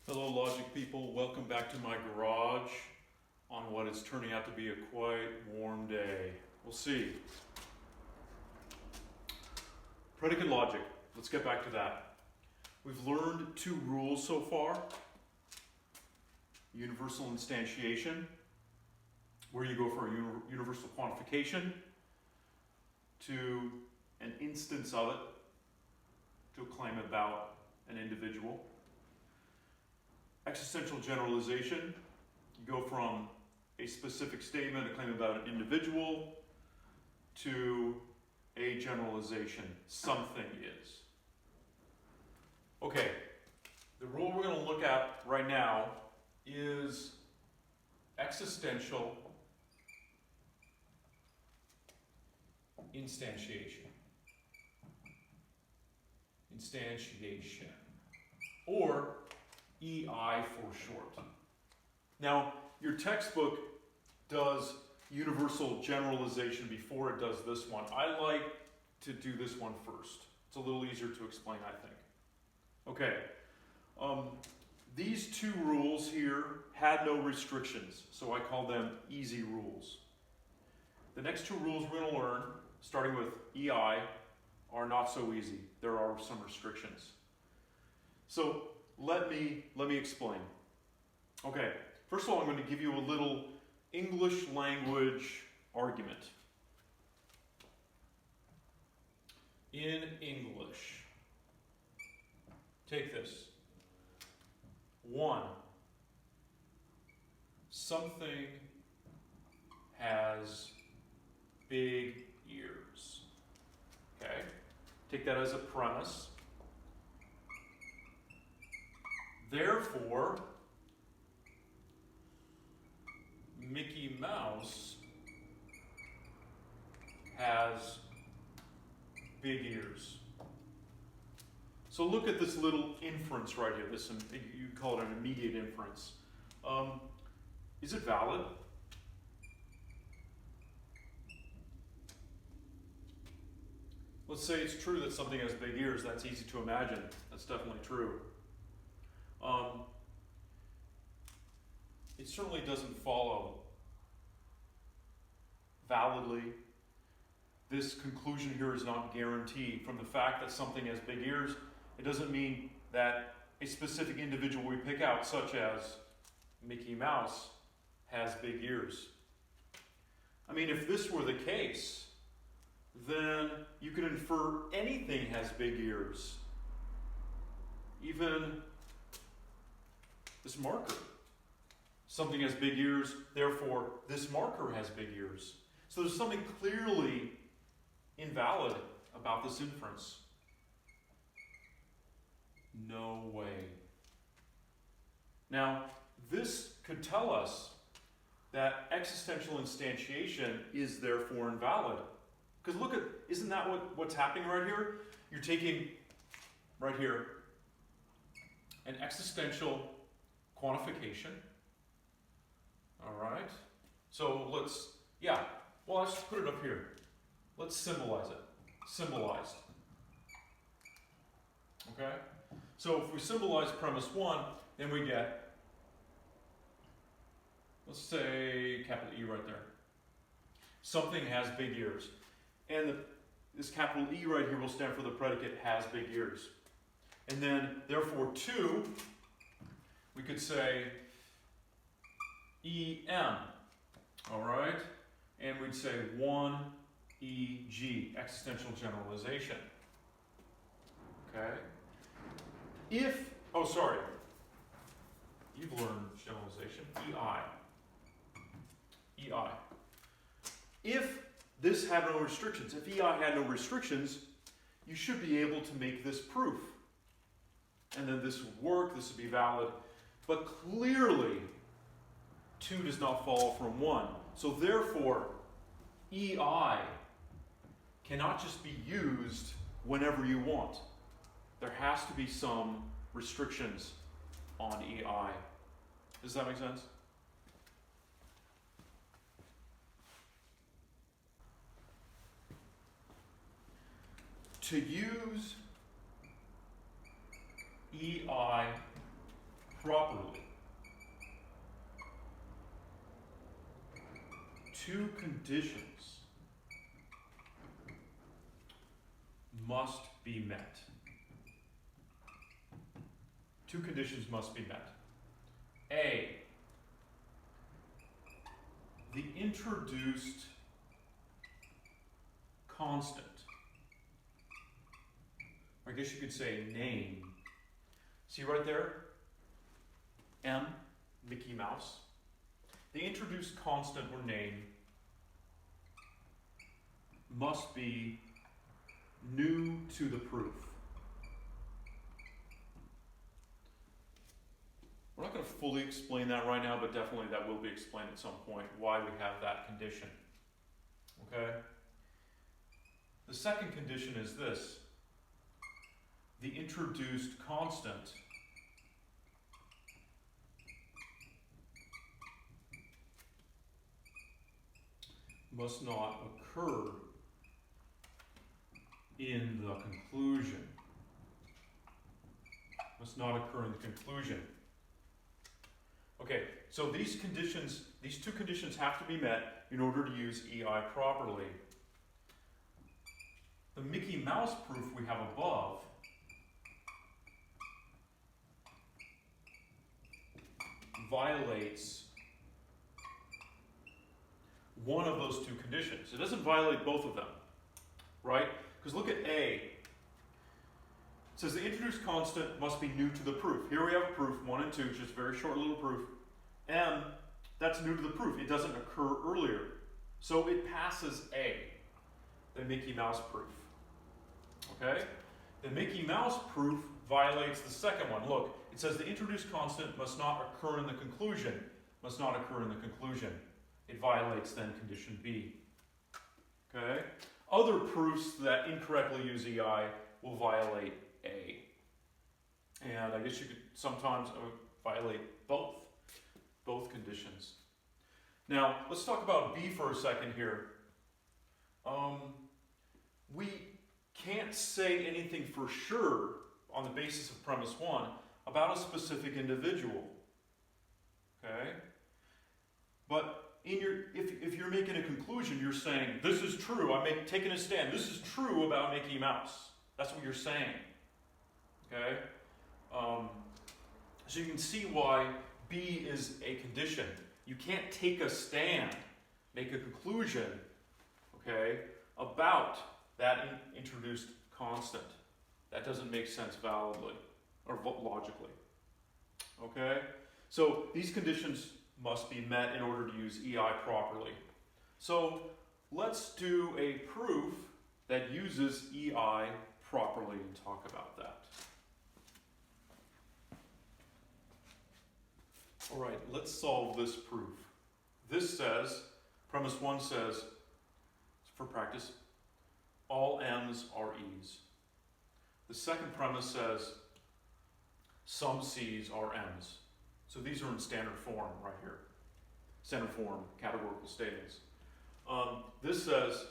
Hello logic people, welcome back to my garage on what is turning out to be a quite warm day. We'll see. Predicate logic, let's get back to that. We've learned two rules so far. Universal instantiation, where you go for a universal quantification to an instance of it to a claim about an individual. Existential generalization, you go from a specific statement, a claim about an individual, to a generalization, something is. Okay, the rule we're going to look at right now is existential instantiation. Instantiation, or EI for short. Now, your textbook does universal generalization before it does this one. I like to do this one first. It's a little easier to explain, I think. Okay, these two rules here had no restrictions, so I call them easy rules. The next two rules we're going to learn, starting with EI, are not so easy. There are some restrictions. So let me explain. Okay, first of all, I'm going to give you a little English language argument. In English, take this. 1. Something has big ears. Okay, take that as a premise. Therefore, Mickey Mouse has big ears. So look at this little inference right here. This, you call it an immediate inference. Is it valid? Let's say it's true that something has big ears. That's easy to imagine. That's definitely true. It certainly doesn't follow validly. This conclusion here is not guaranteed. From the fact that something has big ears, it doesn't mean that a specific individual we pick out, such as Mickey Mouse, has big ears. I mean, if this were the case, then you could infer anything has big ears. Even this marker. Something has big ears, therefore this marker has big ears. So there's something clearly invalid about this inference. No way. Now, this could tell us that existential instantiation is therefore invalid. Because look at, isn't that what's happening right here? You're taking, right here, an existential quantification. All right. So let's put it up here. Let's symbolize it. Symbolized. Okay? So if we symbolize premise 1, then we get, let's say capital E right there. Something has big ears. And this capital E right here will stand for the predicate has big ears. And then, therefore, 2, we could say EM, all right? And we'd say 1 EG, existential generalization. Okay? If, you've learned generalization, EI. If this had no restrictions, if EI had no restrictions, you should be able to make this proof. And then this would work, this would be valid. But clearly, 2 does not follow from 1. So therefore, EI cannot just be used whenever you want. There has to be some restrictions on EI. Does that make sense? To use EI properly. Two conditions must be met. Two conditions must be met. A, the introduced constant, or I guess you could say name. See right there? M, Mickey Mouse. The introduced constant or name must be new to the proof. We're not going to fully explain that right now, but definitely that will be explained at some point, why we have that condition. Okay? The second condition is this. The introduced constant must not occur in the conclusion. Must not occur in the conclusion. Okay, so these two conditions have to be met in order to use EI properly. The Mickey Mouse proof we have above violates one of those two conditions. It doesn't violate both of them, right? Because look at A. It says the introduced constant must be new to the proof. Here we have a proof, 1 and 2, just a very short little proof. M, that's new to the proof. It doesn't occur earlier. So it passes A, the Mickey Mouse proof. Okay? The Mickey Mouse proof violates the second one. Look, it says the introduced constant must not occur in the conclusion. Must not occur in the conclusion. It violates then condition B. Okay? Other proofs that incorrectly use EI will violate A. And I guess you could sometimes violate both conditions. Now, let's talk about B for a second here. We can't say anything for sure on the basis of premise 1 about a specific individual. Okay? But if you're making a conclusion, you're saying, this is true, I'm taking a stand, this is true about Mickey Mouse. That's what you're saying. Okay? So you can see why B is a condition. You can't take a stand, make a conclusion, okay, about that introduced constant. That doesn't make sense validly or logically. Okay? So these conditions must be met in order to use EI properly. So let's do a proof that uses EI properly and talk about that. All right, let's solve this proof. This says, premise 1 says, for practice, all M's are E's. The second premise says, some C's are M's. So these are in standard form right here. Standard form, categorical statements. This says,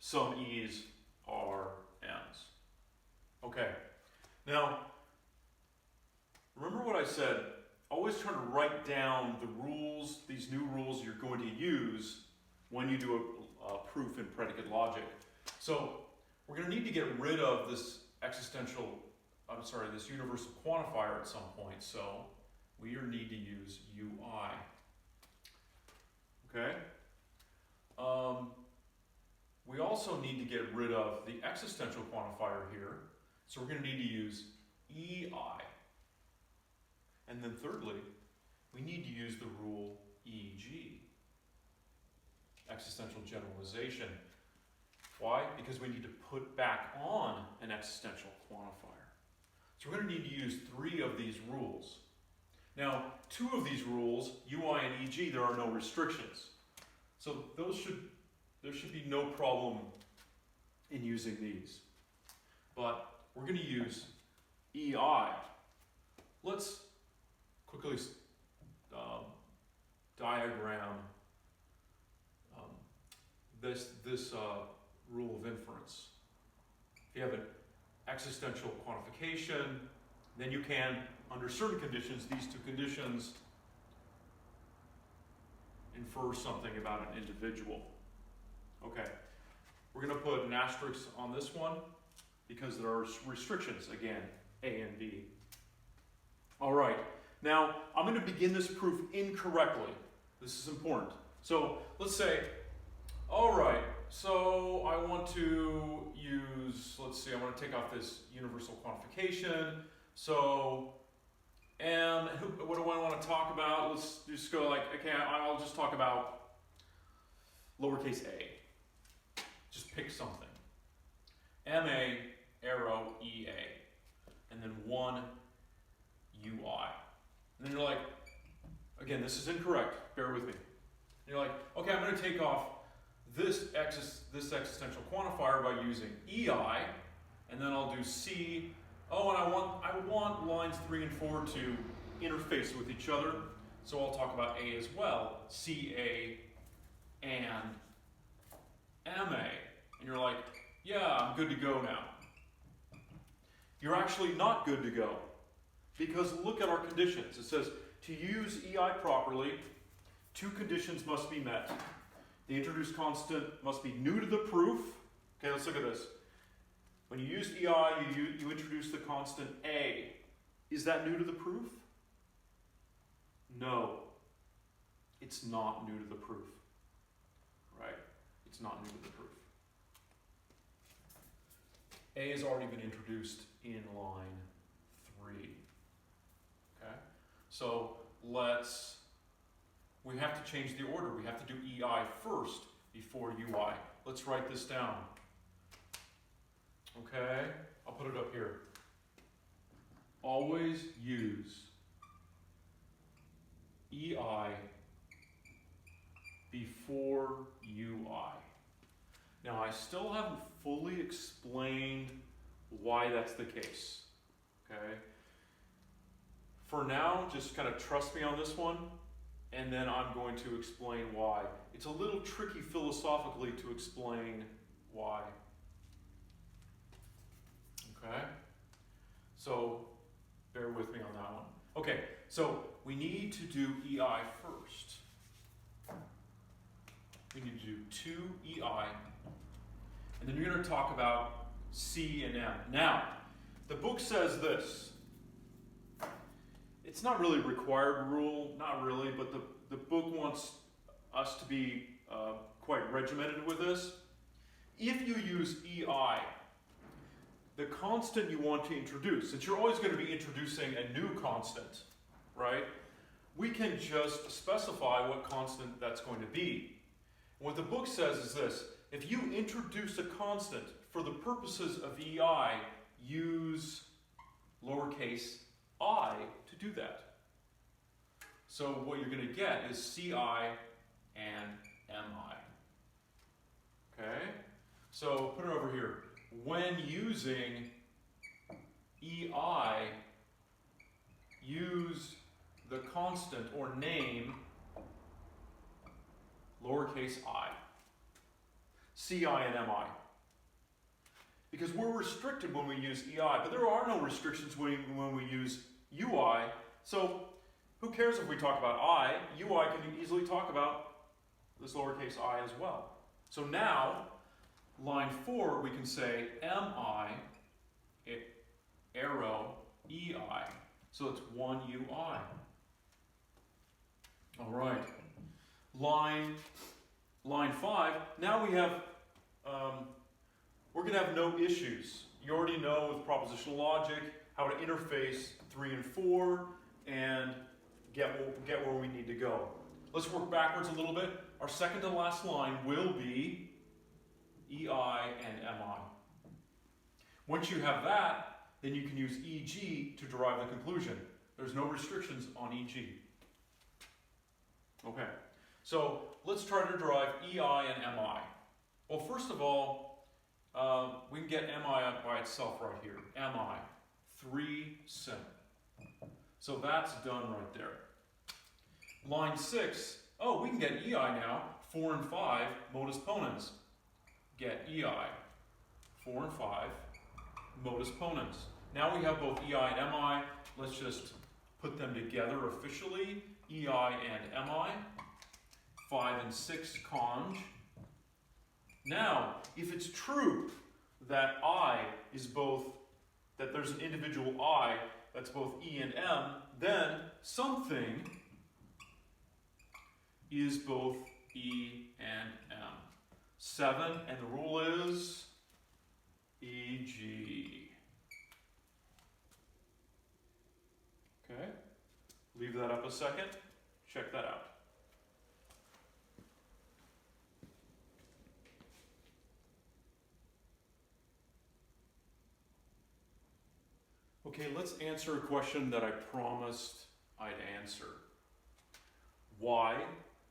some E's are M's. Okay, now, remember what I said, always try to write down the rules, these new rules you're going to use when you do a proof in predicate logic. So we're going to need to get rid of this this universal quantifier at some point. So we need to use UI. Okay? We also need to get rid of the existential quantifier here. So we're going to need to use EI. And then thirdly, we need to use the rule EG, existential generalization. Why? Because we need to put back on an existential quantifier. So we're going to need to use 3 of these rules. Now, 2 of these rules, UI and EG, there are no restrictions. So there should be no problem in using these. But we're going to use EI. Let's quickly diagram this rule of inference. If you have an existential quantification, then you can, under certain conditions, these two conditions infer something about an individual. Okay, we're going to put an asterisk on this one because there are restrictions, again, A and B. All right, now I'm going to begin this proof incorrectly. This is important. So let's say, all right, so I want to use, let's see, I want to take off this universal quantification. So, and what do I want to talk about? Let's just go like, okay, I'll just talk about lowercase a. Just pick something. MA, arrow, EA. And then 1 UI. And then you're like, again, this is incorrect. Bear with me. You're like, okay, I'm going to take off this existential quantifier by using EI, and then I'll do C. Oh, and I want lines 3 and 4 to interface with each other, so I'll talk about A as well. CA and MA. And you're like, yeah, I'm good to go now. You're actually not good to go, because look at our conditions. It says, to use EI properly, 2 conditions must be met. The introduced constant must be new to the proof. Okay, let's look at this. When you use EI, you introduce the constant A. Is that new to the proof? No. It's not new to the proof. Right? It's not new to the proof. A has already been introduced in line 3. Okay? So we have to change the order. We have to do EI first before UI. Let's write this down. Okay? I'll put it up here. Always use EI before UI. Now, I still haven't fully explained why that's the case. Okay? For now, just kind of trust me on this one, and then I'm going to explain why. It's a little tricky philosophically to explain why. Okay? So, bear with me on that one. Okay, so we need to do EI first. We need to do 2 EI, and then you're going to talk about C and M. Now, the book says this. It's not really a required rule, not really, but the book wants us to be quite regimented with this. If you use EI, the constant you want to introduce, since you're always going to be introducing a new constant, right? We can just specify what constant that's going to be. What the book says is this: if you introduce a constant for the purposes of EI, use lowercase I to do that. So what you're going to get is CI and MI. Okay? So put it over here. When using EI, use the constant or name lowercase I. CI and MI. Because we're restricted when we use EI, but there are no restrictions when we use UI. So who cares if we talk about I? UI can easily talk about this lowercase I as well. So now, line 4, we can say MI, arrow, EI. So it's 1 UI. All right. Line 5, now we have, we're going to have no issues. You already know with propositional logic how to interface 3 and 4 and get where we need to go. Let's work backwards a little bit. Our second to last line will be EI and MI. Once you have that, then you can use EG to derive the conclusion. There's no restrictions on EG. Okay, so let's try to derive EI and MI. Well, first of all, we can get MI up by itself right here. MI, 3 sim. So that's done right there. Line 6, oh, we can get EI now. 4 and 5, modus ponens. Get EI. 4 and 5, modus ponens. Now we have both EI and MI. Let's just put them together officially. EI and MI. 5 and 6 conj. Now, if it's true that I is both, that there's an individual I that's both E and M, then something is both E and M. 7, and the rule is EG. Okay, leave that up a second, check that out. Okay, let's answer a question that I promised I'd answer. Why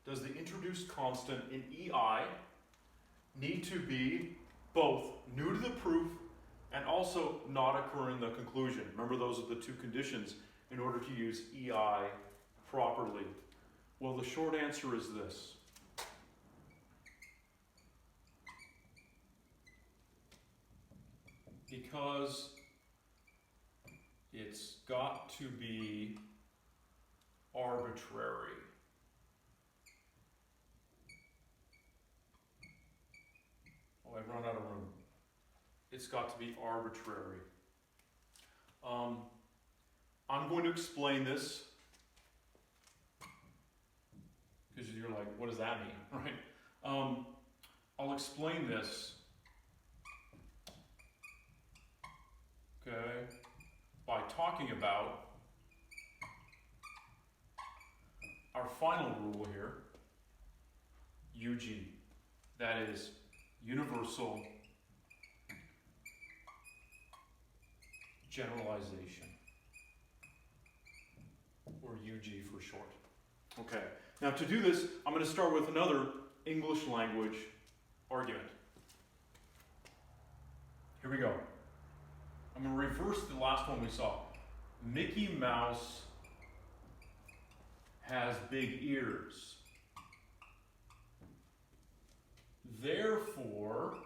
does the introduced constant in EI need to be both new to the proof and also not occur in the conclusion? Remember, those are the two conditions in order to use EI properly. Well, the short answer is this. Because it's got to be arbitrary. Oh, I've run out of room. It's got to be arbitrary. I'm going to explain this because you're like, what does that mean, right? I'll explain this, okay, by talking about our final rule here, UG, that is universal generalization, or UG for short. Okay, now to do this, I'm going to start with another English language argument. Here we go. I'm going to reverse the last one we saw. Mickey Mouse has big ears. Therefore,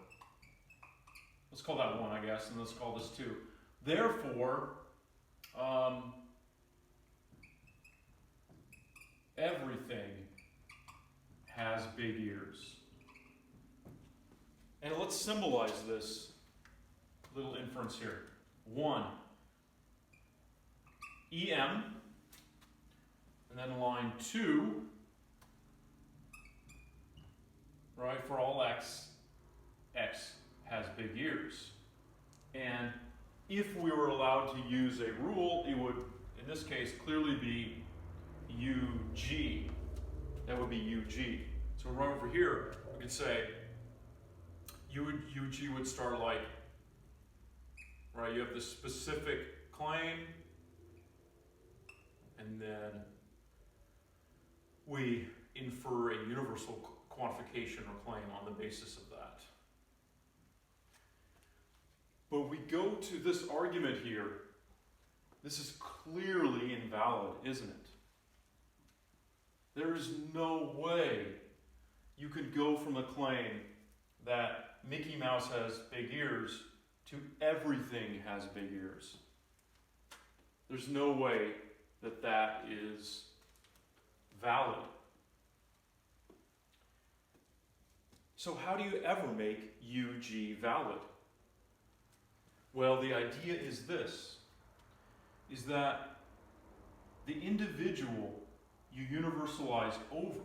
let's call that 1, I guess, and let's call this 2. Therefore, everything has big ears. And let's symbolize this little inference here. 1, EM, and then line 2, right, for all X, X has big ears. And if we were allowed to use a rule, it would, in this case, clearly be UG. That would be UG. So right over here, we could say UG would start like, right, you have the specific claim, and then we infer a universal quantification or claim on the basis of that. But we go to this argument here. This is clearly invalid, isn't it? There is no way you could go from a claim that Mickey Mouse has big ears to everything has big ears. There's no way that that is valid. So how do you ever make UG valid? Well, the idea is this, is that the individual you universalize over,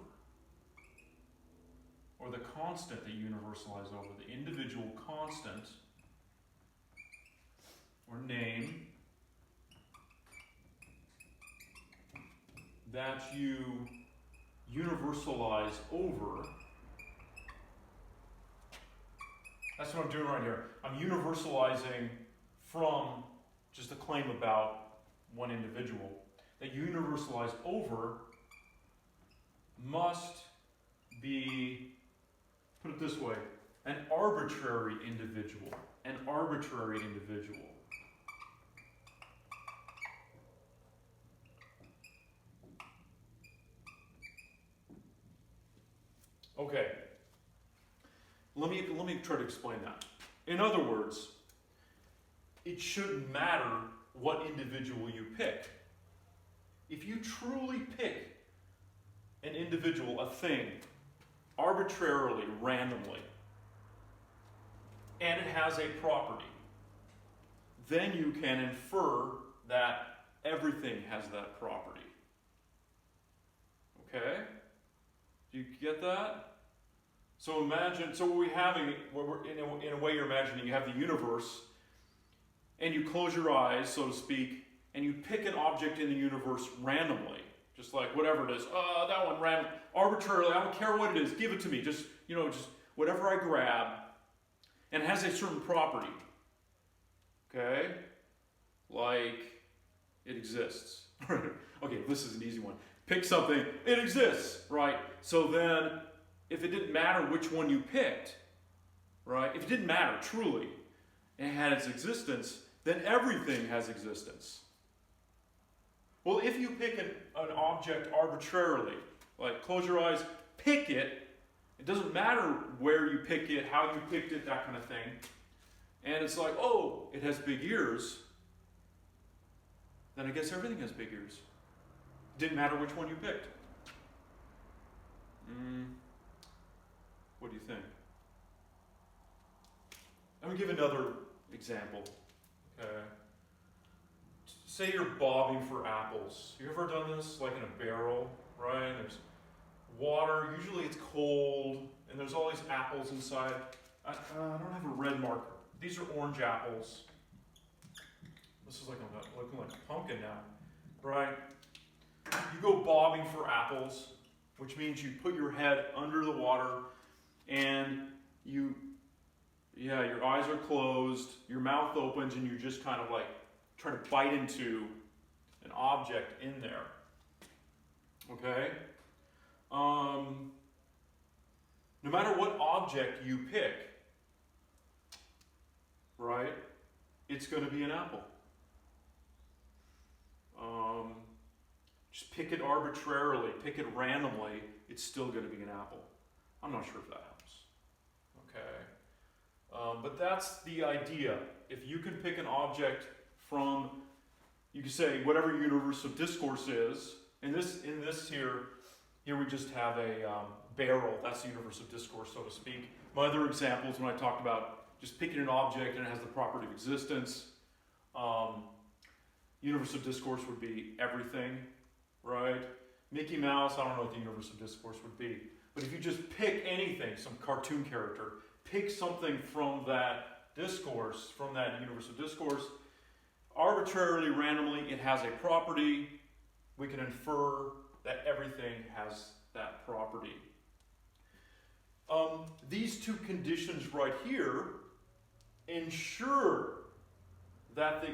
or the constant that you universalize over, the individual constant, or name, that you universalize over, that's what I'm doing right here. I'm universalizing from just a claim about one individual. That you universalize over must be, put it this way, an arbitrary individual. An arbitrary individual. Okay. Let me try to explain that. In other words, it shouldn't matter what individual you pick. If you truly pick an individual, a thing, arbitrarily, randomly, and it has a property, then you can infer that everything has that property. Okay? Do you get that? So imagine, so what we're having, in a way you're imagining, you have the universe, and you close your eyes, so to speak, and you pick an object in the universe randomly. Just like whatever it is. That one random, arbitrarily, I don't care what it is, give it to me. Just whatever I grab, and it has a certain property. Okay? Like, it exists. Okay, this is an easy one. Pick something, it exists, right? So then, if it didn't matter which one you picked, right? If it didn't matter, truly, and it had its existence, then everything has existence. Well, if you pick an object arbitrarily, like close your eyes, pick it, it doesn't matter where you pick it, how you picked it, that kind of thing, and it's like, oh, it has big ears, then I guess everything has big ears. Didn't matter which one you picked. What do you think? Let me give another example. Okay. Say you're bobbing for apples. You ever done this, like in a barrel, right? There's water, usually it's cold, and there's all these apples inside. I don't have a red marker. These are orange apples. This is looking like a pumpkin now, right? You go bobbing for apples, which means you put your head under the water, and your eyes are closed, your mouth opens, and you just kind of like try to bite into an object in there. Okay? No matter what object you pick, right, it's going to be an apple. Just pick it arbitrarily, pick it randomly, it's still going to be an apple. I'm not sure if that helps. Okay? But that's the idea. If you can pick an object from, you can say whatever universe of discourse is, in this here we just have a barrel, that's the universe of discourse, so to speak. My other examples, when I talked about just picking an object and it has the property of existence, universe of discourse would be everything, right? Mickey Mouse, I don't know what the universe of discourse would be, but if you just pick anything, some cartoon character, pick something from that discourse, from that universe of discourse, arbitrarily, randomly, it has a property. We can infer that everything has that property. These two conditions right here ensure that the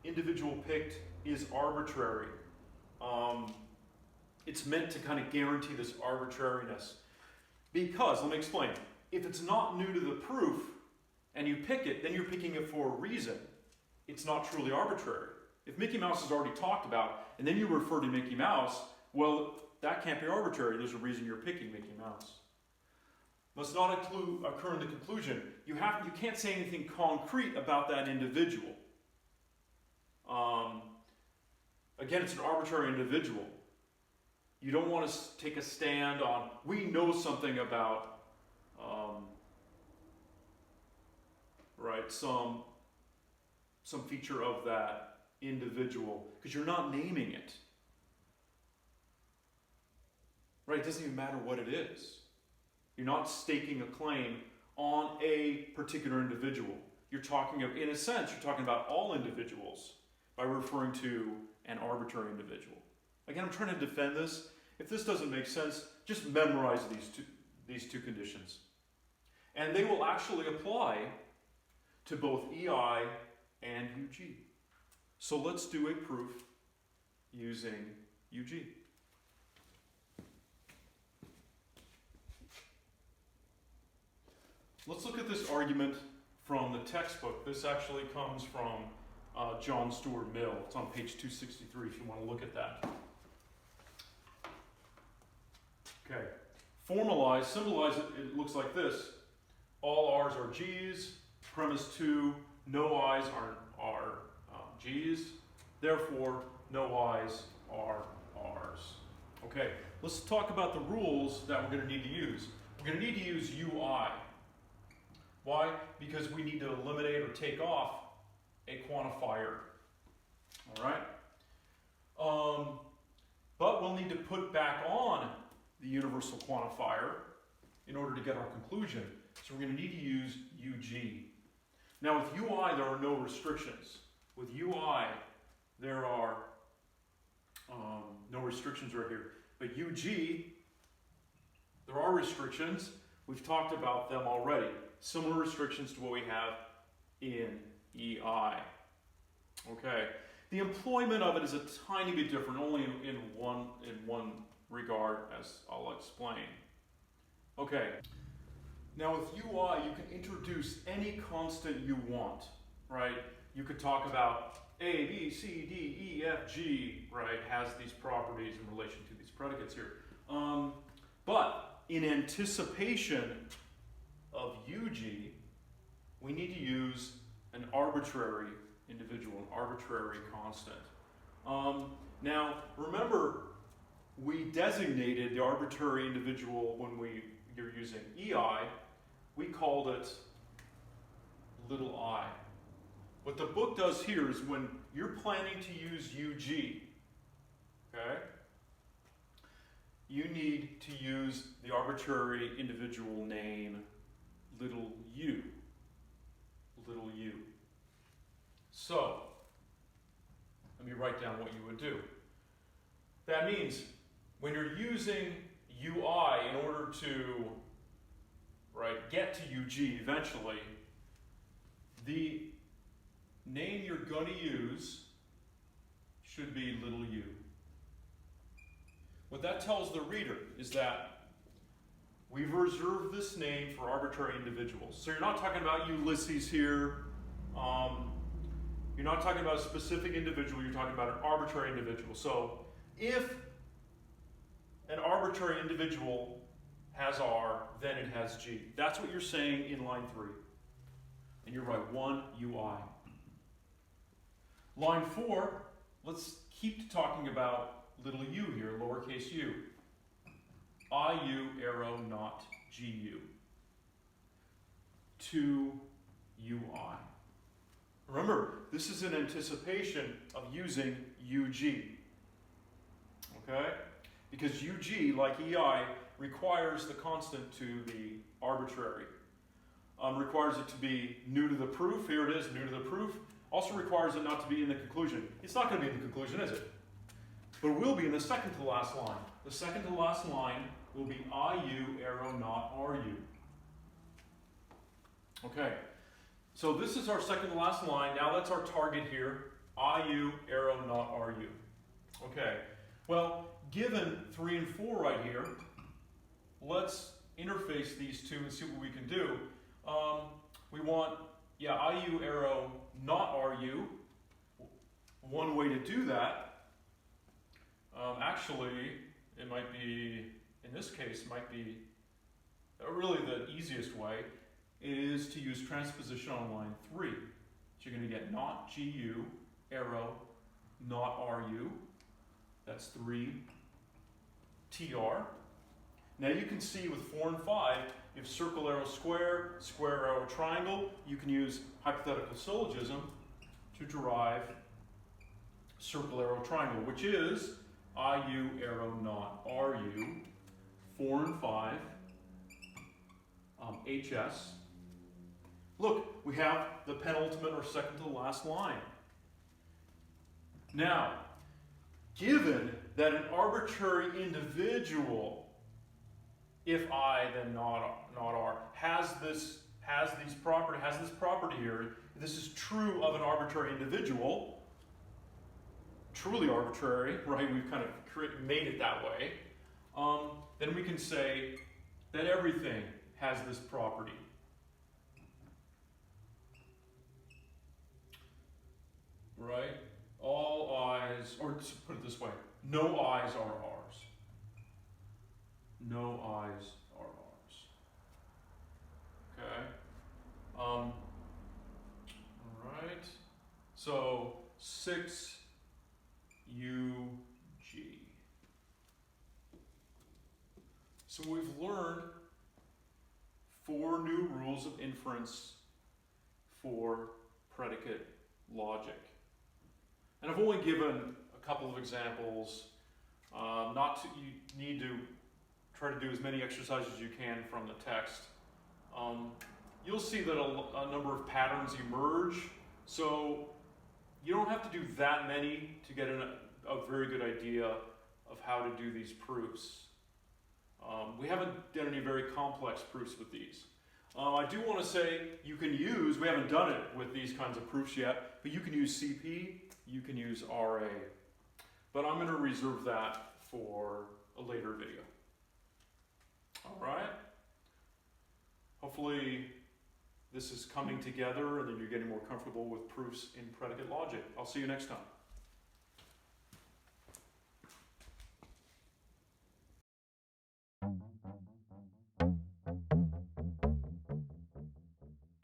individual picked is arbitrary. It's meant to kind of guarantee this arbitrariness. Because, let me explain, if it's not new to the proof and you pick it, then you're picking it for a reason. It's not truly arbitrary. If Mickey Mouse is already talked about, and then you refer to Mickey Mouse, well, that can't be arbitrary. There's a reason you're picking Mickey Mouse. Must not occur in the conclusion. You can't say anything concrete about that individual. Again, it's an arbitrary individual. You don't want to take a stand on, we know something about, some feature of that individual, because you're not naming it. Right? It doesn't even matter what it is. You're not staking a claim on a particular individual. You're talking of, in a sense, you're talking about all individuals by referring to an arbitrary individual. Again, I'm trying to defend this. If this doesn't make sense, just memorize these two conditions. And they will actually apply to both EI and UG. So let's do a proof using UG. Let's look at this argument from the textbook. This actually comes from John Stuart Mill. It's on page 263 if you want to look at that. Okay, formalize, symbolize it, it looks like this. All R's are G's, premise 2, no I's are g's. Therefore, no i's are r's. Okay, let's talk about the rules that we're going to need to use. We're going to need to use ui. Why? Because we need to eliminate or take off a quantifier. All right? But we'll need to put back on the universal quantifier in order to get our conclusion. So we're going to need to use UG. Now with UI, there are no restrictions. With UI, there are no restrictions right here. But UG, there are restrictions. We've talked about them already. Similar restrictions to what we have in EI. Okay. The employment of it is a tiny bit different, only in one regard, as I'll explain. Okay. Now with UI, you can introduce any constant you want, right? You could talk about A, B, C, D, E, F, G, right? Has these properties in relation to these predicates here. But in anticipation of UG, we need to use an arbitrary individual, an arbitrary constant. Now, remember, we designated the arbitrary individual when you're using EI. We called it little I. What the book does here is when you're planning to use UG, okay, you need to use the arbitrary individual name little u. Little u. So, let me write down what you would do. That means when you're using UI in order to get to UG eventually, the name you're going to use should be little u. What that tells the reader is that we've reserved this name for arbitrary individuals. So you're not talking about Ulysses here. You're not talking about a specific individual, you're talking about an arbitrary individual. So if an arbitrary individual has R, then it has G. That's what you're saying in line 3. And you're right, 1 UI. Line 4, let's keep talking about little u here, lowercase u. IU arrow not GU. 2 UI. Remember, this is in anticipation of using UG. Okay? Because UG, like EI, requires the constant to be arbitrary. Requires it to be new to the proof. Here it is, new to the proof. Also requires it not to be in the conclusion. It's not going to be in the conclusion, is it? But it will be in the second to last line. The second to last line will be IU arrow not RU. Okay. So this is our second to last line. Now that's our target here. IU arrow not RU. Okay. Well, given 3 and 4 right here, let's interface these two and see what we can do. We want, IU arrow not RU. One way to do that, actually, it might be, in this case, might be really the easiest way, is to use transposition on line 3. So you're going to get not GU, arrow, not RU. That's 3 TR. Now you can see with 4 and 5, if circle arrow square, square arrow triangle, you can use hypothetical syllogism to derive circle arrow triangle, which is IU arrow not RU, 4 and 5, HS. Look, we have the penultimate or second to last line. Now, given that an arbitrary individual, if I then not R, has this property here, this is true of an arbitrary individual, truly arbitrary, right? We've kind of made it that way. Then we can say that everything has this property. Right? All I's, or to put it this way, no I's are R's. No I's are R's. Okay? All right. 6 UG. So we've learned 4 new rules of inference for predicate logic. And I've only given a couple of examples. You need to try to do as many exercises as you can from the text. You'll see that a number of patterns emerge, so you don't have to do that many to get a very good idea of how to do these proofs. We haven't done any very complex proofs with these. I do want to say you can use, we haven't done it with these kinds of proofs yet, but you can use CP, you can use RA. But I'm going to reserve that for a later video. All right? Hopefully this is coming together and then you're getting more comfortable with proofs in predicate logic. I'll see you next time.